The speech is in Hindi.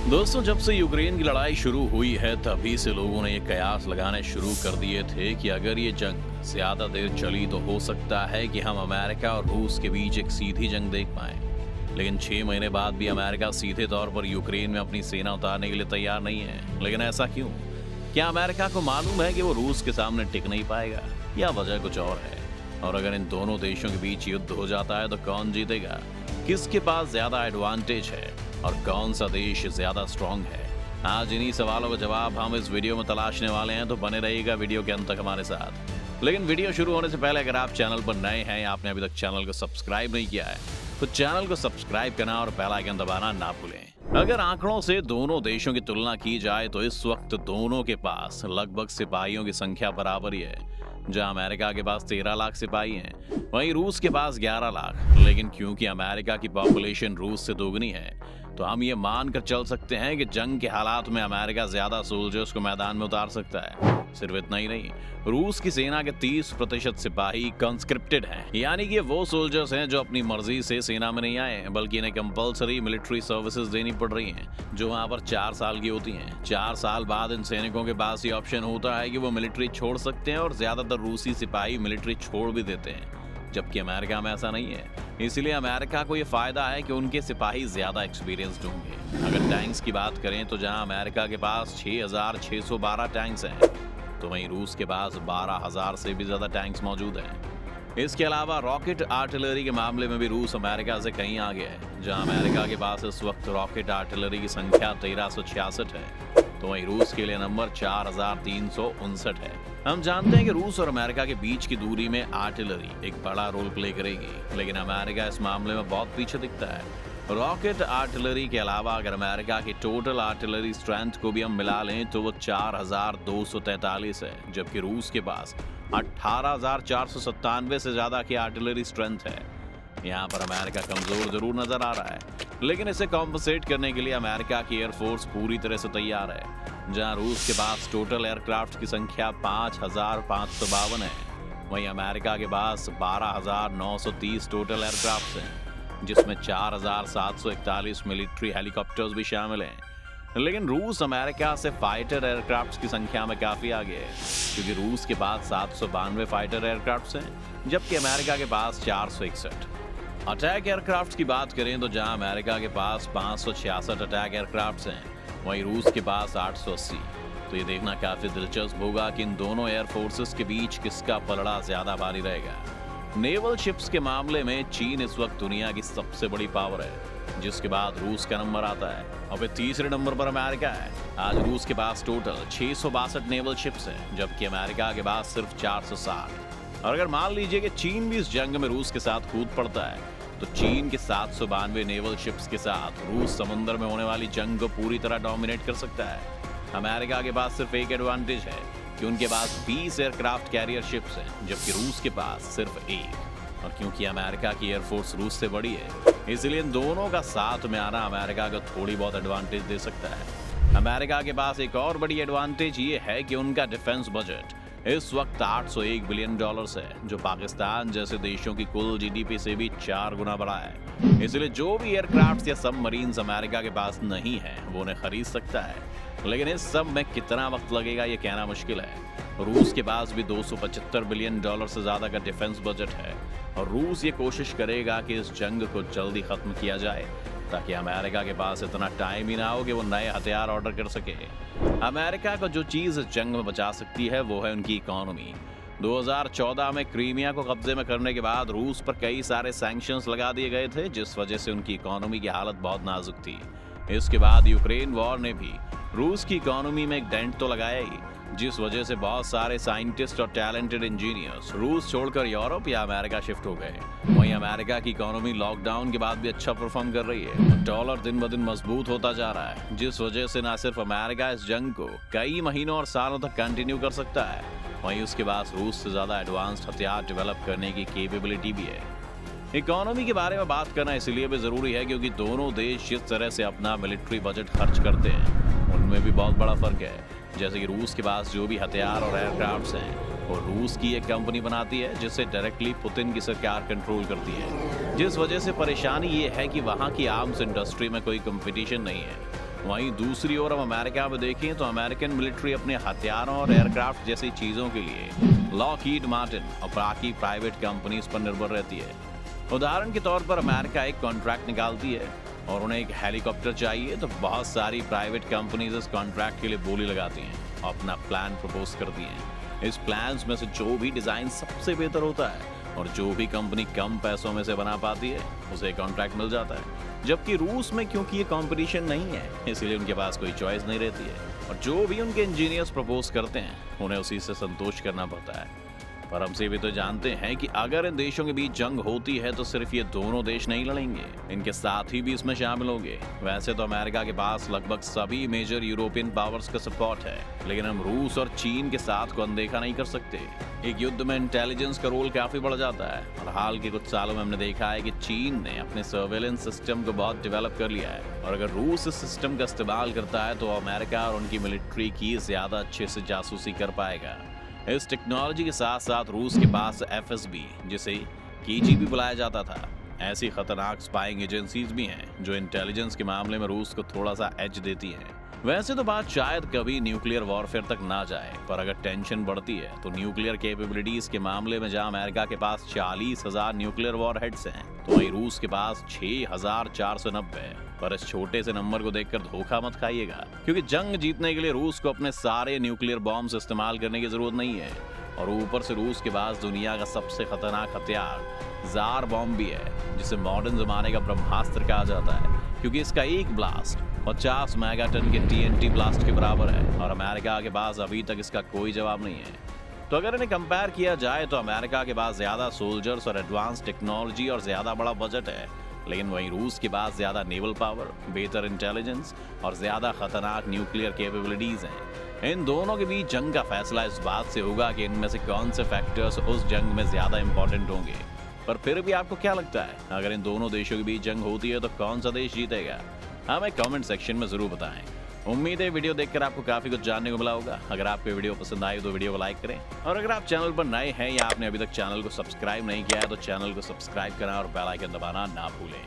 दोस्तों, जब से यूक्रेन की लड़ाई शुरू हुई है तभी से लोगों ने ये कयास लगाने शुरू कर दिए थे कि अगर ये जंग ज्यादा देर चली तो हो सकता है कि हम अमेरिका और रूस के बीच एक सीधी जंग देख पाएं। लेकिन 6 महीने बाद भी अमेरिका सीधे तौर पर यूक्रेन में अपनी सेना उतारने के लिए तैयार नहीं है। लेकिन ऐसा क्यों? क्या अमेरिका को मालूम है कि वो रूस के सामने टिक नहीं पाएगा, या वजह कुछ और है? और अगर इन दोनों देशों के बीच युद्ध हो जाता है तो कौन जीतेगा? किसके पास ज्यादा एडवांटेज है और कौन सा देश ज्यादा स्ट्रांग है? आज इन्हीं सवालों का जवाब हम इस वीडियो में तलाशने वाले हैं, तो बने रहिएगा वीडियो के अंत तक हमारे साथ। लेकिन वीडियो शुरू होने से पहले अगर आप चैनल पर नए हैं या आपने अभी तक चैनल को सब्सक्राइब नहीं किया है तो चैनल को सब्सक्राइब करना और बेल आइकन दबाना ना भूलें। अगर आंकड़ों से दोनों देशों की तुलना की जाए तो इस वक्त दोनों के पास लगभग सिपाहियों की संख्या बराबर ही है। जहां अमेरिका के पास 13 लाख सिपाही हैं, वहीं रूस के पास 11 लाख। लेकिन क्योंकि अमेरिका की पॉपुलेशन रूस से दोगुनी है तो हम ये मानकर चल सकते हैं कि जंग के हालात में अमेरिका ज्यादा सोल्जर्स को मैदान में उतार सकता है। सिर्फ इतना ही नहीं, रूस की सेना के 30% सिपाही कंस्क्रिप्टेड हैं, यानी कि वो सोल्जर्स हैं जो अपनी मर्जी से सेना में नहीं आए, बल्कि इन्हें कंपलसरी मिलिट्री सर्विसेज देनी पड़ रही हैं, जो वहां पर 4 साल की होती हैं। 4 साल बाद इन सैनिकों के पास ये ऑप्शन होता है कि वो मिलिट्री छोड़ सकते हैं, और ज्यादातर रूसी सिपाही मिलिट्री छोड़ भी देते हैं, जबकि अमेरिका में ऐसा नहीं है। इसलिए अमेरिका को ये फायदा है कि उनके सिपाही ज्यादा एक्सपीरियंस्ड होंगे। अगर टैंक्स की बात करें तो जहां अमेरिका के पास 6,612 टैंक्स हैं, तो वहीं रूस के पास 12,000 से भी ज्यादा टैंक्स मौजूद हैं। इसके अलावा रॉकेट आर्टिलरी के मामले में भी रूस अमेरिका से कहीं आगे है। जहां अमेरिका के पास इस वक्त रॉकेट आर्टिलरी की संख्या 1366 है, तो वहीं रूस के लिए नंबर 4,359 है। हम जानते हैं कि रूस और अमेरिका के बीच की दूरी में आर्टिलरी एक बड़ा रोल प्ले करेगी, लेकिन अमेरिका इस मामले में बहुत पीछे दिखता है। रॉकेट आर्टिलरी के अलावा अगर अमेरिका की टोटल आर्टिलरी स्ट्रेंथ को भी हम मिला लें तो वो 4,243 है, जबकि रूस के पास 18,497 से ज्यादा की आर्टिलरी स्ट्रेंथ है। यहाँ पर अमेरिका कमजोर जरूर नजर आ रहा है, लेकिन इसे कॉम्पनसेट करने के लिए अमेरिका की एयरफोर्स पूरी तरह से तैयार है। जहाँ रूस के पास टोटल एयरक्राफ्ट की संख्या 5,552 है, वहीं अमेरिका के पास 12,930 टोटल एयरक्राफ्ट हैं, जिसमें 4,741 मिलिट्री हेलीकॉप्टर्स भी शामिल हैं। लेकिन रूस अमेरिका से फाइटर एयरक्राफ्ट की संख्या में काफी आगे है, क्योंकि रूस के पास 792 फाइटर एयरक्राफ्ट हैं, जबकि अमेरिका के पास 461। अटैक एयरक्राफ्ट की बात करें तो जहां अमेरिका के पास 566 अटैक एयरक्राफ्ट हैं, वहीं रूस के पास 880। तो ये देखना काफी दिलचस्प होगा कि इन दोनों एयरफोर्सेस के बीच किसका पलड़ा ज्यादा भारी रहेगा। नेवल शिप्स के मामले में चीन इस वक्त दुनिया की सबसे बड़ी पावर है, जिसके बाद रूस का नंबर आता है, और फिर तीसरे नंबर पर अमेरिका है। आज रूस के पास टोटल 662 नेवल शिप्स हैं, जबकि अमेरिका के पास सिर्फ 460। और अगर मान लीजिए कि चीन भी इस जंग में रूस के साथ कूद पड़ता है, तो चीन के 792 नेवल शिप्स के साथ रूस समुद्र में होने वाली जंग को पूरी तरह डोमिनेट कर सकता है। अमेरिका के पास सिर्फ एक एडवांटेज है कि उनके पास 20 एयरक्राफ्ट कैरियर शिप्स हैं, जबकि रूस के पास सिर्फ एक। और क्योंकि अमेरिका की एयरफोर्स रूस से बड़ी है, इसलिए इन दोनों का साथ में आना अमेरिका को थोड़ी बहुत एडवांटेज दे सकता है। अमेरिका के पास एक और बड़ी एडवांटेज ये है कि उनका डिफेंस बजट इस वक्त $801 बिलियन है, जो पाकिस्तान जैसे देशों की कुल जीडीपी से भी 4 गुना बड़ा है। इसलिए जो भी एयरक्राफ्ट या सबमरीन्स अमेरिका के पास नहीं है वो उन्हें खरीद सकता है। लेकिन इस सब में कितना वक्त लगेगा ये कहना मुश्किल है। रूस के पास भी $275 बिलियन से ज्यादा का डिफेंस बजट है, और रूस ये कोशिश करेगा कि इस जंग को जल्दी खत्म किया जाए, ताकि अमेरिका के पास इतना टाइम ही ना हो कि वो नए हथियार ऑर्डर कर सके। अमेरिका को जो चीज इस जंग में बचा सकती है वो है उनकी इकोनॉमी। 2014 में क्रीमिया को कब्जे में करने के बाद रूस पर कई सारे सैंक्शंस लगा दिए गए थे, जिस वजह से उनकी इकोनॉमी की हालत बहुत नाजुक थी। इसके बाद यूक्रेन वॉर ने भी रूस की इकोनॉमी में एक डेंट तो लगाया ही, जिस वजह से बहुत सारे साइंटिस्ट और टैलेंटेड इंजीनियर्स रूस छोड़कर यूरोप या अमेरिका शिफ्ट हो गए। वहीं अमेरिका की इकोनॉमी लॉकडाउन के बाद भी अच्छा परफॉर्म कर रही है। डॉलर दिन ब दिन मजबूत होता जा रहा है, जिस वजह से न सिर्फ अमेरिका इस जंग को कई महीनों और सालों तक कंटिन्यू कर सकता है, वहीं उसके पास रूस से ज्यादा एडवांस्ड हथियार डेवलप करने की कैपेबिलिटी भी है। इकोनॉमी के बारे में बात करना इसलिए भी जरूरी है क्योंकि दोनों देश जिस तरह से अपना मिलिट्री बजट खर्च करते हैं उनमें भी बहुत बड़ा फर्क है। जैसे कि रूस के पास जो भी हथियार और एयरक्राफ्ट्स हैं वो रूस की एक कंपनी बनाती है, जिससे डायरेक्टली पुतिन की सरकार कंट्रोल करती है, जिस वजह से परेशानी ये है कि वहाँ की आर्म्स इंडस्ट्री में कोई कंपटीशन नहीं है। वहीं दूसरी ओर हम अमेरिका में देखें तो अमेरिकन मिलिट्री अपने हथियारों और एयरक्राफ्ट जैसी चीजों के लिए लॉकहीड मार्टिन और बाकी प्राइवेट कंपनीज पर निर्भर रहती है। उदाहरण के तौर पर अमेरिका एक कॉन्ट्रैक्ट निकालती है और उन्हें एक हेलीकॉप्टर चाहिए तो बहुत सारी प्राइवेट कंपनीज इस कॉन्ट्रैक्ट के लिए बोली लगाती हैं और अपना प्लान प्रपोज करती हैं। इस प्लान्स में से जो भी डिजाइन सबसे बेहतर होता है और जो भी कंपनी कम पैसों में से बना पाती है उसे कॉन्ट्रैक्ट मिल जाता है। जबकि रूस में क्योंकि ये कंपटीशन नहीं है इसलिए उनके पास कोई चॉइस नहीं रहती है और जो भी उनके इंजीनियर्स प्रपोज करते हैं उन्हें उसी से संतोष करना पड़ता है। पर हमसे भी तो जानते हैं कि अगर इन देशों के बीच जंग होती है तो सिर्फ ये दोनों देश नहीं लड़ेंगे, इनके साथ ही भी इसमें शामिल होंगे। वैसे तो अमेरिका के पास लगभग सभी मेजर यूरोपियन पावर्स का सपोर्ट है, लेकिन हम रूस और चीन के साथ को अनदेखा नहीं कर सकते। एक युद्ध में इंटेलिजेंस का रोल काफी बढ़ जाता है और हाल के कुछ सालों में हमने देखा है कि चीन ने अपने सर्वेलेंस सिस्टम को बहुत डेवलप कर लिया है और अगर रूस इस सिस्टम का इस्तेमाल करता है तो अमेरिका और उनकी मिलिट्री की ज्यादा अच्छे से जासूसी कर पाएगा। इस टेक्नोलॉजी के साथ साथ रूस के पास FSB, जिसे KGB बुलाया जाता था, ऐसी खतरनाक स्पाइंग एजेंसीज भी हैं जो इंटेलिजेंस के मामले में रूस को थोड़ा सा एज देती हैं। वैसे तो बात शायद कभी न्यूक्लियर वॉरफेयर तक ना जाए, पर अगर टेंशन बढ़ती है तो न्यूक्लियर कैपेबिलिटीज के मामले में जहां अमेरिका के पास 40,000 न्यूक्लियर वॉरहेड्स हैं तो वहीं रूस के पास 6,490 है। पर इस छोटे से नंबर को देखकर धोखा मत खाइएगा, क्योंकि जंग जीतने के लिए रूस को अपने सारे न्यूक्लियर बॉम्ब्स इस्तेमाल करने की जरूरत नहीं है और ऊपर से रूस के पास दुनिया का सबसे खतरनाक हथियार जार बॉम्ब भी है, जिसे मॉडर्न जमाने का ब्रह्मास्त्र कहा जाता है, क्योंकि इसका एक ब्लास्ट 50 मेगाटन के TNT ब्लास्ट के बराबर है और अमेरिका के पास अभी तक इसका कोई जवाब नहीं है। तो अगर इन्हें कंपेयर किया जाए तो अमेरिका के पास ज्यादा सोल्जर्स और एडवांस टेक्नोलॉजी और ज्यादा बड़ा बजट है, लेकिन वहीं रूस के पास ज्यादा नेवल पावर, बेहतर इंटेलिजेंस और ज्यादा खतरनाक न्यूक्लियर कैपेबिलिटीज हैं। इन दोनों के बीच जंग का फैसला इस बात से होगा कि इनमें से कौन से फैक्टर्स उस जंग में ज्यादा इंपॉर्टेंट होंगे। पर फिर भी आपको क्या लगता है, अगर इन दोनों देशों के बीच जंग होती है तो कौन सा देश जीतेगा? हमें कमेंट सेक्शन में जरूर बताएं। उम्मीद है वीडियो देखकर आपको काफी कुछ जानने को मिला होगा। अगर आपको वीडियो पसंद आई तो वीडियो को लाइक करें और अगर आप चैनल पर नए हैं या आपने अभी तक चैनल को सब्सक्राइब नहीं किया है तो चैनल को सब्सक्राइब करना और बेल आइकन दबाना ना भूलें।